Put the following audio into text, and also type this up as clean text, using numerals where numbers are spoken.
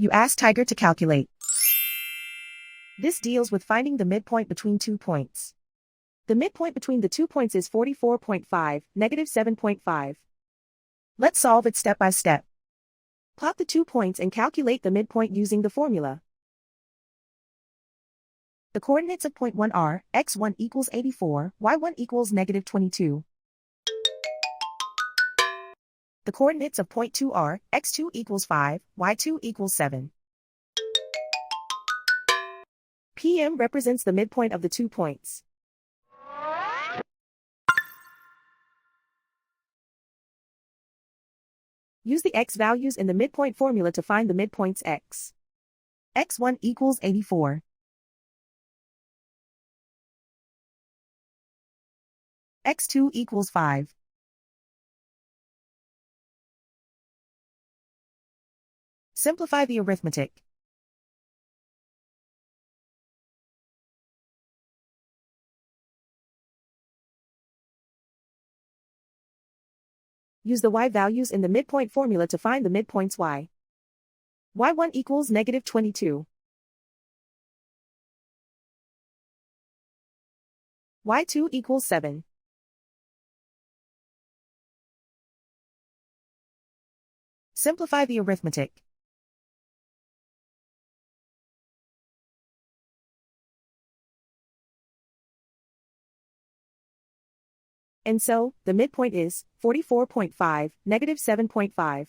You ask Tiger to calculate. This deals with finding the midpoint between 2 points. The midpoint between the 2 points is 44.5, negative 7.5. Let's solve it step by step. Plot the 2 points and calculate the midpoint using the formula. The coordinates of point 1 are, x1 equals 84, y1 equals negative 22. The coordinates of point 2 are, x2 equals 5, y2 equals 7. PM represents the midpoint of the 2 points. Use the x values in the midpoint formula to find the midpoints x. x1 equals 84. x2 equals 5. Simplify the arithmetic. Use the y values in the midpoint formula to find the midpoints y. y1 equals negative 22. y2 equals 7. Simplify the arithmetic. And so, the midpoint is 44.5, negative 7.5.